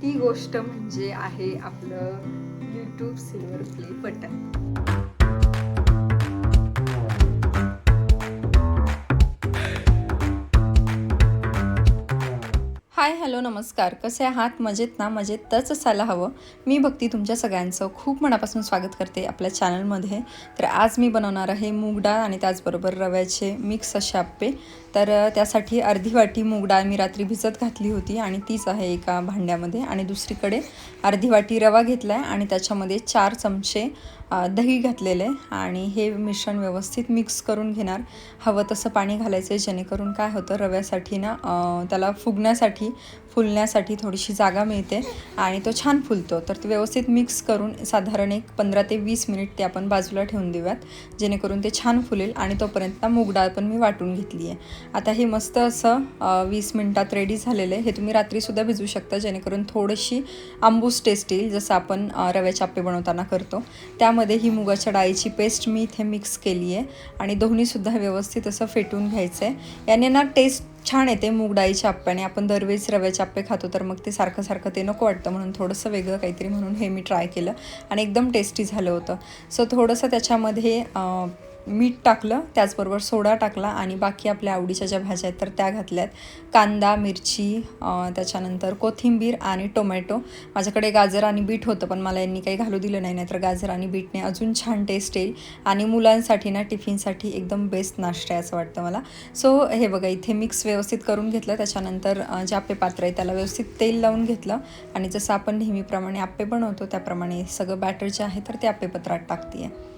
ती गोष्ट म्हणजे आहे आपलं YouTube silver play button. Hi hello नमस्कार, कसे आहात? मजेत ना? मजेतच असायला हवं. मी भक्ती तुमच्या सगळ्यांचं खूप मनापासून स्वागत करते आपल्या चॅनलमध्ये. तर आज मी बनवणार आहे मूग डाळ आणि त्याचबरोबर रव्याचे मिक्स असे आप्पे. तर त्यासाठी अर्धी वाटी मूग डाळ मी रात्री भिजत घातली होती आणि तीच आहे एका भांड्यामध्ये. आणि दुसरीकडे अर्धी वाटी रवा घेतला आहे आणि त्याच्यामध्ये 4 चमचे दही घातलेले आणि हे मिश्रण व्यवस्थित मिक्स करून घेणार. हवं तसं पाणी घालायचं आहे, जेणेकरून काय होतं रव्यासाठी ना त्याला फुलण्यासाठी थोडीशी जागा मिळते आणि तो छान फुलतो. तर ते व्यवस्थित मिक्स करून साधारण एक 15 ते 20 मिनिट ते आपण बाजूला ठेवून देऊयात, जेणेकरून ते छान फुलेल. आणि तोपर्यंत मूग डाळ पण मी वाटून घेतली आहे. आता हे मस्त असं 20 मिनिटात रेडी झालेलं आहे. हे तुम्ही रात्रीसुद्धा भिजवू शकता, जेणेकरून थोडीशी आंबूस टेस्ट येईल, जसं आपण रव्याचे आप्पे बनवताना करतो. त्यामध्ये ही मुगाच्या डाळीची पेस्ट मी इथे मिक्स केली आहे आणि दोन्हीसुद्धा व्यवस्थित असं फेटून घ्यायचं आहे. याने ना टेस्ट छान येते मूग डाळीच्या आप्प्याने. आपण दरवेळेस रव्याचे आप्पे खातो तर मग ते सारखं सारखं ते नको वाटतं, म्हणून थोडंसं वेगळं काहीतरी म्हणून हे मी ट्राय केलं आणि एकदम टेस्टी झालं होतं. सो थोडंसं त्याच्यामध्ये मीठ टाकलं, त्याचबरोबर सोडा टाकला आणि बाकी आपल्या आवडीच्या ज्या भाज्या आहेत तर त्या घातल्यात. कांदा, मिरची, त्याच्यानंतर कोथिंबीर आणि टोमॅटो. माझ्याकडे गाजर आणि बीट होतं, पण मला यांनी काही घालू दिलं नाही, नाहीतर गाजर आणि बीटने अजून छान टेस्ट येईल आणि मुलांसाठी ना टिफिनसाठी एकदम बेस्ट नाश्ता आहे असं वाटतं मला. सो हे बघा, इथे मिक्स व्यवस्थित करून घेतलं. त्याच्यानंतर जे आप्पे पात्र आहे त्याला व्यवस्थित तेल लावून घेतलं आणि जसं आपण नेहमीप्रमाणे आप्पे बनवतो त्याप्रमाणे सगळं बॅटर जे आहे तर ते आप्पे पत्रात टाकते आहे.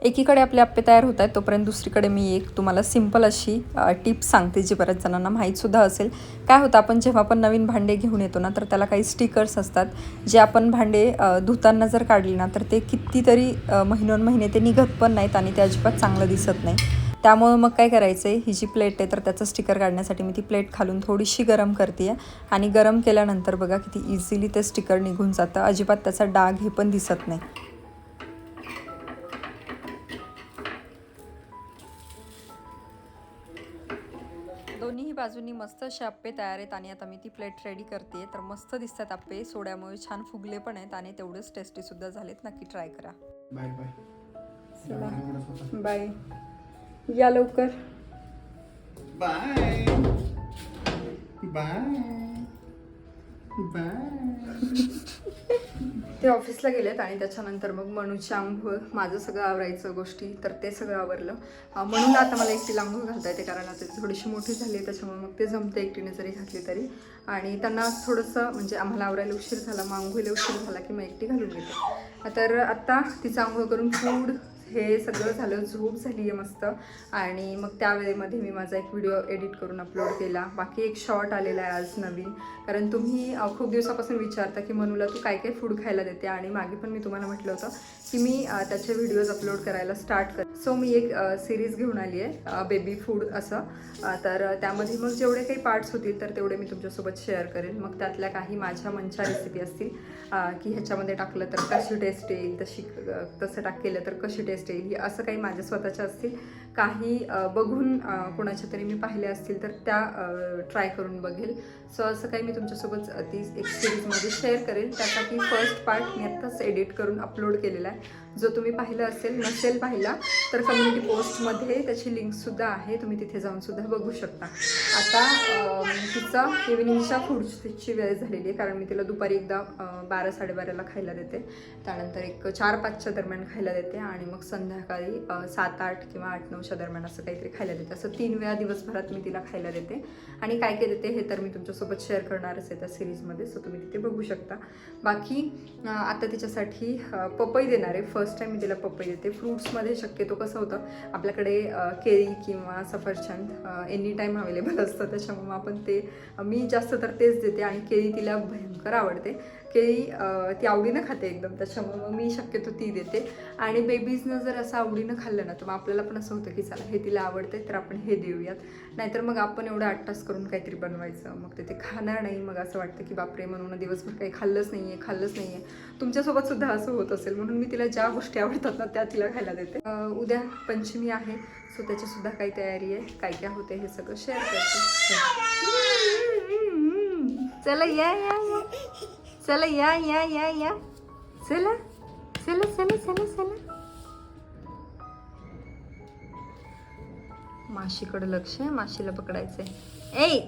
एकीकडे आपले आप्पे तयार होत आहेत, तोपर्यंत दुसरीकडे मी एक तुम्हाला सिंपल अशी टिप्स सांगते, जी बऱ्याच जणांना माहीतसुद्धा असेल. काय होतं, आपण जेव्हा आपण नवीन भांडे घेऊन येतो ना तर त्याला काही स्टिकर्स असतात, जे आपण भांडे धुताना जर काढले ना तर ते कितीतरी महिनोन-महिने ते निघत पण नाहीत आणि ते अजिबात चांगलं दिसत नाही. त्यामुळं मग काय करायचं आहे, ही जी प्लेट आहे तर त्याचं स्टिकर काढण्यासाठी मी ती प्लेट खालून थोडीशी गरम करते आहे आणि गरम केल्यानंतर बघा किती इझिली ते स्टिकर निघून जातं. अजिबात त्याचा डाग हे पण दिसत नाही. दोन्हीही बाजूंनी मस्त असे आप्पे तयार आहेत आणि आता मी ती प्लेट रेडी करते. तर मस्त दिसतात आप्पे, सोड्यामुळे छान फुगले पण आहेत आणि तेवढेच टेस्टीसुद्धा झालेत. नक्की ट्राय करा. Bye bye. चला बाय, या लवकर. Bye bye bye. ते ऑफिसला गेलेत आणि त्याच्यानंतर मग मनूची आंघोळ, माझं सगळं आवरायचं गोष्टी, तर ते सगळं आवरलं. म्हणून आता मला एकटीला आंघोळ घालता येते, कारण आता ती थोडीशी मोठी झाली आहे, त्याच्यामुळे मग ते जमतं एकटीने जरी घातली तरी. आणि त्यांना थोडंसं म्हणजे आम्हाला आवरायला उशीर झाला, मग आंघोळीला उशीर झाला की मग एकटी घालून घेते. तर आत्ता तिचं आंघोळ करून फूड हे सगळं झालं, झोप झाली आहे मस्त. आणि मग त्यावेळेमध्ये मी माझा एक व्हिडिओ एडिट करून अपलोड केला. बाकी एक शॉर्ट आलेला आहे आज नवीन, कारण तुम्ही खूप दिवसापासून विचारता की मनूला तू काय काय फूड खायला देते, आणि मागे पण मी तुम्हाला म्हटलं होतं की मी त्याचे व्हिडिओज अपलोड करायला स्टार्ट कर. सो मी एक सिरीज घेऊन आली आहे बेबी फूड असं. तर त्यामध्ये मग जेवढे काही पार्ट्स होतील तर तेवढे मी तुमच्यासोबत शेअर करेन. मग त्यातल्या काही माझ्या मनच्या रेसिपी असतील की ह्याच्यामध्ये टाकलं तर कशी टेस्ट येईल, तसं केलं तर कशी टेस्ट येईल, असं काही माझ्या स्वतःच्या असतील. काही बघून कोणाच्या तरी मी पाहिले असतील तर त्या ट्राय करून बघेल. सो असं काही मी तुमच्यासोबत ती एक सिरीजमध्ये शेअर करेल. त्यासाठी फर्स्ट पार्ट मी आत्ताच एडिट करून अपलोड केलेला आहे. जो तुम्ही पाहिला नसेल पाहिला तर कम्युनिटी पोस्टमध्ये त्याची लिंकसुद्धा आहे, तुम्ही तिथे जाऊनसुद्धा बघू शकता. आता तिचा इव्हिनिंगच्या फूडची वेळ झालेली आहे, कारण मी तिला दुपारी एकदा 12-12:30ला खायला देते, त्यानंतर एक 4-5च्या दरम्यान खायला देते आणि मग संध्याकाळी 7-8 किंवा 8-9च्या दरम्यान असं काहीतरी खायला देते. असं 3 वेळा दिवसभरात मी तिला खायला देते. आणि काय काय देते हे तर मी तुमच्यासोबत शेअर करणारच आहे त्या सिरीजमध्ये, सो तुम्ही तिथे बघू शकता. बाकी आता तिच्यासाठी पपई देणार आहे. फर्स्ट टाईम मी तिला पपई देते. फ्रूट्समध्ये शक्यतो कसं होतं, आपल्याकडे केळी किंवा सफरचंद एनी टाईम अवेलेबल असतं, त्याच्यामुळे आपण मी जास्त तर तेच देते आणि केळी तिला भयंकर आवडते. केळी ती आवडीनं खाते एकदम, त्याच्यामुळे मग मी शक्यतो ती देते. आणि बेबीजनं जर असं आवडीनं खाल्लं ना तर मग आपल्याला पण असं होतं की चला हे तिला आवडतंय तर आपण हे देऊयात. नाहीतर मग आपण एवढं अट्टास करून काहीतरी बनवायचं, मग ते खाणार नाही, मग असं वाटतं की बापरे म्हणून दिवसभर काही खाल्लंच नाही आहे. तुमच्यासोबत सुद्धा असं होत असेल, म्हणून मी तिला ज्या गोष्टी आवडतात ना त्या तिला खायला देते. उद्या पंचमी आहे, सो त्याचीसुद्धा काही तयारी आहे, काय काय होते हे सगळं शेअर करते. चला या या या, चला या या या या, चला चला चला चला चला. माशीकडे लक्ष आहे, माशीला पकडायचंय. ए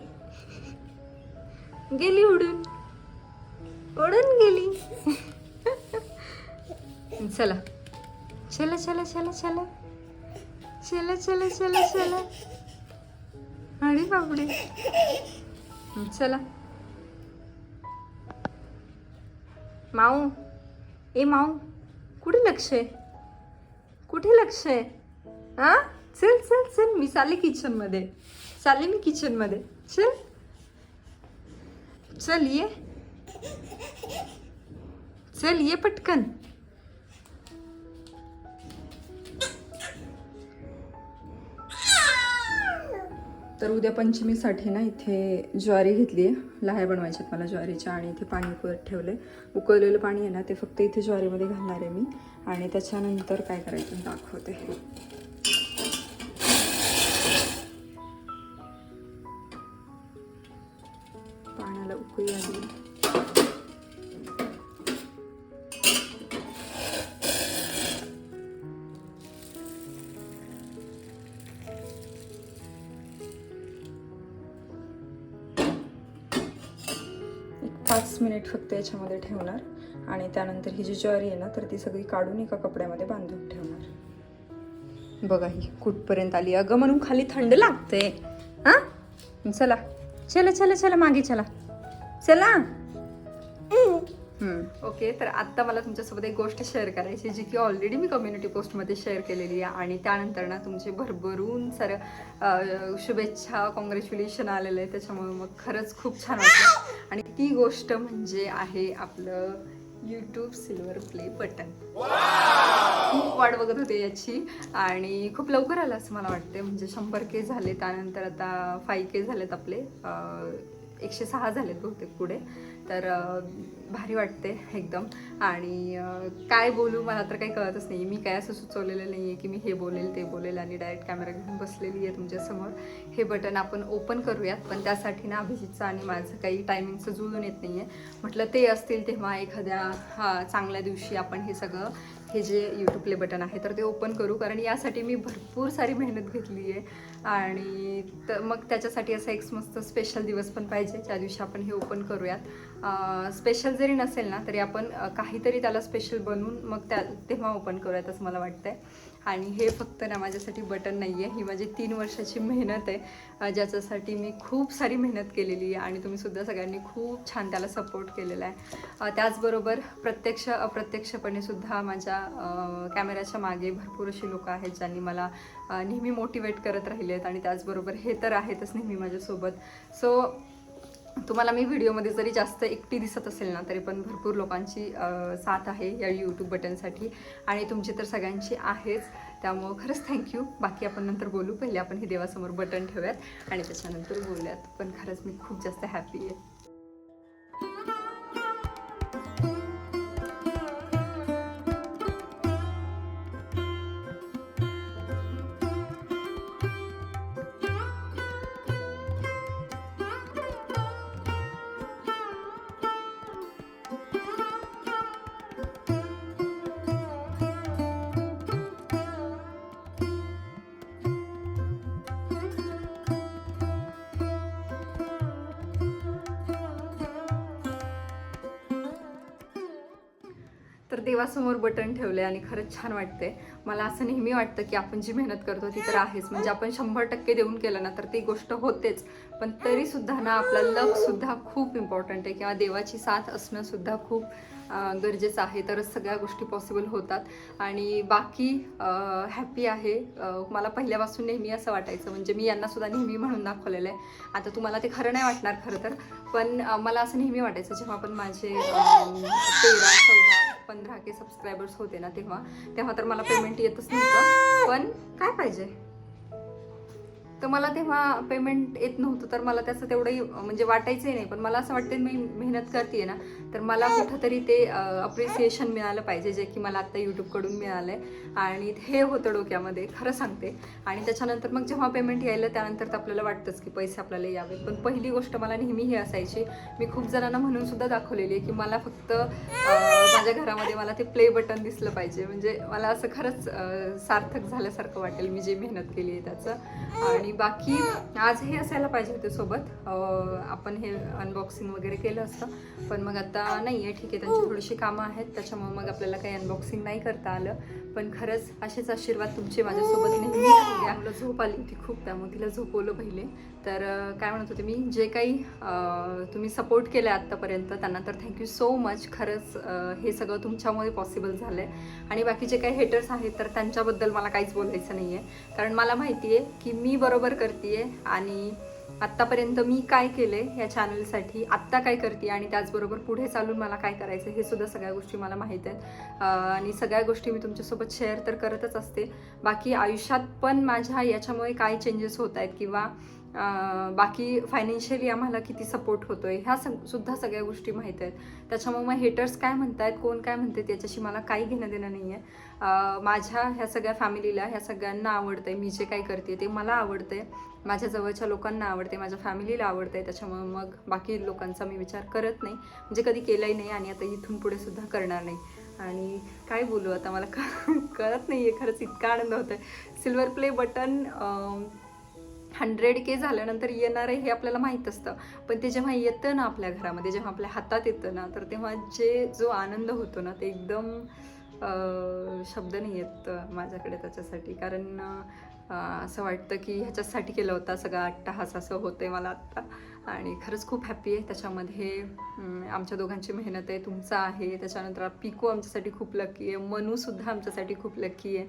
गेली उडून गेली. चला चला चला चला चला चला चला चला चला. अरे बापडे, चला. माऊ, ए माऊ, कुठे लक्ष आहे, कुठे लक्ष आहे? हा चल चल चल, मी चालले किचनमध्ये, मी किचनमध्ये. चल चल ये, चल ये पटकन. तर उद्या पंचमीसाठी ना इथे ज्वारी घेतली आहे, लाह्या बनवायच्यात मला ज्वारीच्या, आणि इथे पाणी उकळत ठेवले. उकळलेलं पाणी आहे ना ते फक्त इथे ज्वारीमध्ये घालणार आहे मी, आणि त्याच्यानंतर काय करायचं दाखवते. पाण्याला उकळी आली. एक 5 मिनिट फक्त याच्यामध्ये ठेवणार, आणि त्यानंतर ही जी ज्वारी आहे ना तर ती सगळी काढून एका कपड्यामध्ये बांधून ठेवणार. बघा ही कुठपर्यंत आली. अगं म्हणून खाली थंड लागते. हा चला चला चला चला, मागे चला चला. ओके, तर आत्ता मला तुमच्यासोबत एक गोष्ट शेअर करायची, जी की ऑलरेडी मी कम्युनिटी पोस्टमध्ये शेअर केलेली आहे, आणि त्यानंतर ना तुमचे भरभरून सारं शुभेच्छा, कॉंग्रॅच्युलेशन आलेलं आहे, त्याच्यामुळे मग खरंच खूप छान वाटलं. आणि ती गोष्ट म्हणजे आहे आपलं यूट्यूब सिल्वर प्ले बटन. खूप वाट बघत होते याची, आणि खूप लवकर आलं असं मला वाटते. म्हणजे 100K झाले, त्यानंतर आता 5K झालेत आपले, 106 झालेत बहुतेक पुढे. तर भारी वाटते एकदम. आणि काय बोलू मला तर काही कळतच नाही. मी काय असं सुचवलेलं नाही आहे की मी हे बोलेल ते बोलेल आणि डायरेक्ट कॅमेरा घेऊन बसलेली आहे तुमच्यासमोर. हे बटन आपण ओपन करूयात, पण त्यासाठी ना अभिजितचं आणि माझं काही टायमिंगचं जुळून येत नाही आहे. म्हटलं ते असतील तेव्हा एखाद्या चांगल्या दिवशी आपण हे सगळं, हे जे यूट्यूब प्ले बटन आहे तर ते ओपन करू, कारण यासाठी मी भरपूर सारी मेहनत घेतली आहे. आणि मग त्याच्यासाठी असा एक मस्त स्पेशल दिवस पण पाहिजे ज्या दिवशी आपण हे ओपन करूयात. स्पेशल जरी नसेल ना तरी आपण काहीतरी त्याला स्पेशल बनवून मग तेव्हा ओपन करूयात असं मला वाटतंय. आणि हे फक्त ना माझ्यासाठी बटन नाही आहे, ही माझी 3 वर्षाची मेहनत आहे, ज्याच्यासाठी मी खूप सारी मेहनत केलेली आहे, आणि तुम्हीसुद्धा सगळ्यांनी खूप छान त्याला सपोर्ट केलेला आहे. त्याचबरोबर प्रत्यक्ष अप्रत्यक्षपणे सुद्धा माझ्या कॅमेऱ्याच्या मागे भरपूर अशी लोकं आहेत ज्यांनी मला नेहमी मोटिवेट करत राहिले आहेत, आणि त्याचबरोबर हे तर आहेतच नेहमी माझ्यासोबत. सो तुम्हाला मी व्हिडिओमध्ये जरी जास्त एकटी दिसत असेल ना तरी पण भरपूर लोकांची साथ आहे या यूट्यूब बटनसाठी, आणि तुमची तर सगळ्यांची आहेच. त्यामुळं खरंच थँक्यू. बाकी आपण नंतर बोलू, पहिले आपण हे देवासमोर बटन ठेवूयात आणि त्याच्यानंतर बोलूयात. पण खरंच मी खूप जास्त हॅपी आहे. तर देवासमोर बटन ठेवले आणि खरंच छान वाटते. मला असं नेहमी वाटतं की आपण जी मेहनत करतो ती तर आहेच, म्हणजे आपण 100% देऊन केलं ना तर ती गोष्ट होतेच, पण तरीसुद्धा ना आपला लकसुद्धा खूप इम्पॉर्टंट आहे, किंवा देवाची साथ असणं सुद्धा खूप गरजेचं आहे, तरच सगळ्या गोष्टी पॉसिबल होतात. आणि बाकी हॅपी आहे. मला पहिल्यापासून नेहमी असं वाटायचं, म्हणजे मी यांनासुद्धा नेहमी म्हणून दाखवलेलं आहे. आता तुम्हाला ते खरं नाही वाटणार खरं तर, पण मला असं नेहमी वाटायचं जेव्हा पण माझे 13, 14, 15K सबस्क्रायबर्स होते ना, तेव्हा तर मला पेमेंट येतच नव्हतं. पण काय पाहिजे, तर मला तेव्हा पेमेंट येत नव्हतं, तर मला त्याचं तेवढंही म्हणजे वाटायचंही नाही. पण मला असं वाटतं मी मेहनत करते ना, तर मला कुठंतरी ते अप्रिसिएशन मिळालं पाहिजे, जे की मला आत्ता यूट्यूबकडून मिळालं आहे. आणि हे होतं डोक्यामध्ये, खरं सांगते. आणि त्याच्यानंतर मग जेव्हा पेमेंट यायलं त्यानंतर तर आपल्याला वाटतंच की पैसे आपल्याला यावेत. पण पहिली गोष्ट मला नेहमी ही असायची, मी खूप जणांना म्हणून सुद्धा दाखवलेली आहे की मला फक्त माझ्या घरामध्ये मला ते प्ले बटन दिसलं पाहिजे, म्हणजे मला असं खरंच सार्थक झाल्यासारखं वाटेल मी जे मेहनत केली आहे त्याचं. आणि बाकी आज हे असायला पाहिजे होते सोबत, आपण हे अनबॉक्सिंग वगैरे केलं असतं, पण मग आता नाही आहे. ठीक आहे, त्यांची थोडीशी कामं आहेत, त्याच्यामुळे मग आपल्याला काही अनबॉक्सिंग नाही करता आलं. पण खरंच असेच आशीर्वाद तुमचे माझ्यासोबत नेहमी राहू द्या. मला झोप आली होती खूप, त्यामुळे तिला झोपवलं पहिले. तर काय म्हणत होते मी, जे काही तुम्ही सपोर्ट केलं आहे आत्तापर्यंत त्यांना तर थँक्यू सो मच. खरंच हे सगळं तुमच्यामुळे पॉसिबल झालं आहे. आणि बाकी जे काही हेटर्स आहेत तर त्यांच्याबद्दल मला काहीच बोलायचं नाही आहे, कारण मला माहिती आहे की मी बरोबर करते आहे. आणि आत्तापर्यंत मी काय केलं आहे ह्या चॅनलसाठी, आत्ता काय करते आणि त्याचबरोबर पुढे चालून मला काय करायचं हे सुद्धा सगळ्या गोष्टी मला माहीत आहेत. आणि सगळ्या गोष्टी मी तुमच्यासोबत शेअर तर करतच असते. बाकी आयुष्यात पण माझ्या याच्यामुळे काय चेंजेस होत आहेत किंवा बाकी फायनान्शियली आम्हाला किती सपोर्ट होतो आहे ह्या सुद्धा सगळ्या गोष्टी माहीत आहेत. त्याच्यामुळे मग हेटर्स काय म्हणतात, कोण काय म्हणते त्याच्याशी मला काही घेणं देणं नाही आहे. माझ्या ह्या सगळ्या फॅमिलीला, ह्या सगळ्यांना आवडतं आहे मी जे काही करते ते, मला आवडतं आहे, माझ्या जवळच्या लोकांना आवडते, माझ्या फॅमिलीला आवडतं आहे. त्याच्यामुळे मग बाकी लोकांचा मी विचार करत नाही, म्हणजे कधी केलाही नाही आणि आता इथून पुढे सुद्धा करणार नाही. आणि काय बोलू आता, मला कळत नाही आहे खरंच, इतका आनंद होतो आहे. सिल्वर प्ले बटन 100K झाल्यानंतर येणार आहे हे आपल्याला माहीत असतं, पण ते जेव्हा येतं ना आपल्या घरामध्ये, जेव्हा आपल्या हातात येतं ना, तर तेव्हा जो आनंद होतो ना, ते एकदम शब्द नाही आहेत माझ्याकडे त्याच्यासाठी. कारण असं वाटतं की ह्याच्यासाठी केलं होता सगळा अट्टहास, असं होतं आहे मला आत्ता. आणि खरंच खूप हॅप्पी आहे त्याच्यामध्ये. आमच्या दोघांची मेहनत आहे, तुमचं आहे. त्याच्यानंतर पिकू आमच्यासाठी खूप लकी आहे, मनूसुद्धा आमच्यासाठी खूप लकी आहे.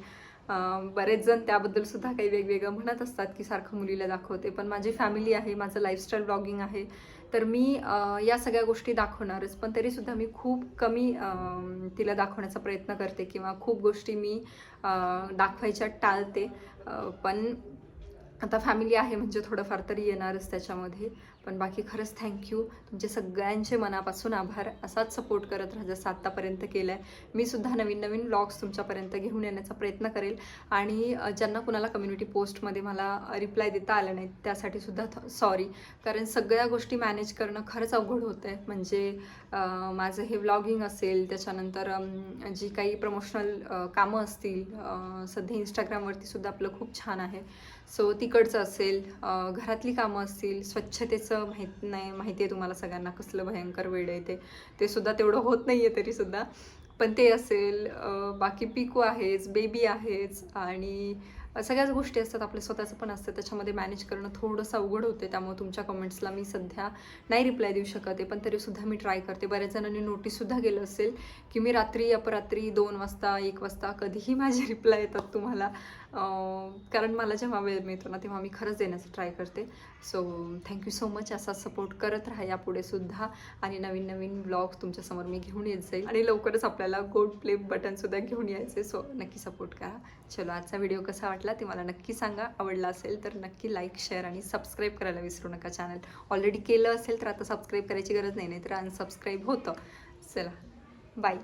बरेच जण त्याबद्दल सुद्धा काही वेगवेगळं म्हणत असतात की सारखं मुलीला दाखवते, पण माझी फॅमिली आहे, माझं लाईफस्टाईल ब्लॉगिंग आहे, तर मी या सगळ्या गोष्टी दाखवणारच. पण तरीसुद्धा मी खूप कमी तिला दाखवण्याचा प्रयत्न करते किंवा खूप गोष्टी मी दाखवायच्या टाळते. पण आता फॅमिली आहे म्हणजे थोडंफार तरी येणारच त्याच्यामध्ये. पण बाकी खरंच थँक्यू, तुमचे सगळ्यांचे मनापासून आभार. असाच सपोर्ट करत राहा जसं आत्तापर्यंत केलं आहे. मी सुद्धा नवीन नवीन व्लॉग्स तुमच्यापर्यंत घेऊन येण्याचा प्रयत्न करेल. आणि ज्यांना कुणाला कम्युनिटी पोस्टमध्ये मला रिप्लाय देता आलं नाही त्यासाठी सुद्धा सॉरी, कारण सगळ्या गोष्टी मॅनेज करणं खरंच अवघड होतं आहे. म्हणजे माझं हे व्लॉगिंग असेल, त्याच्यानंतर जी काही प्रमोशनल कामं असतील, सध्या इंस्टाग्रामवरती सुद्धा आपलं खूप छान आहे, सो तिकडचं असेल, घरातली कामं असतील, स्वच्छतेचं माहिती आहे तुम्हाला सगळ्यांना कसलं भयंकर वेळ आहे ते सुद्धा तेवढं होत नाही आहे तरीसुद्धा, पण ते असेल. बाकी पिकू आहेच, बेबी आहेच, आणि सगळ्याच गोष्टी असतात, आपलं स्वतःचं पण असतं, त्याच्यामध्ये मॅनेज करणं थोडंसं अवघड होते. त्यामुळे तुमच्या कमेंट्सला मी सध्या नाही रिप्लाय देऊ शकत आहे, पण तरीसुद्धा मी ट्राय करते. बऱ्याच जणांनी नोटीससुद्धा केलं असेल की मी रात्री अपरात्री 2 वाजता 1 वाजता कधीही माझे रिप्लाय येतात तुम्हाला, कारण मला जेव्हा वेळ मिळतो ना तेव्हा मी खरंच देण्याचा ट्राय करते. So thank you so much. असा सपोर्ट करत राहा यापुढे सुद्धा, आणि नवीन नवीन ब्लॉग्स तुमच्यासमोर मी घेऊन येत जाईल, आणि लवकरच आपल्याला गोल्ड प्ले बटनसुद्धा घेऊन यायचे. सो नक्की सपोर्ट करा. चलो, आजचा व्हिडिओ कसा वाटला ते मला नक्की सांगा. आवडला असेल तर नक्की लाईक, शेअर आणि सबस्क्राईब करायला विसरू नका. चॅनल ऑलरेडी केलं असेल तर आता सबस्क्राईब करायची गरज नाही, तर अनसबस्क्राईब होतं. चला, बाय.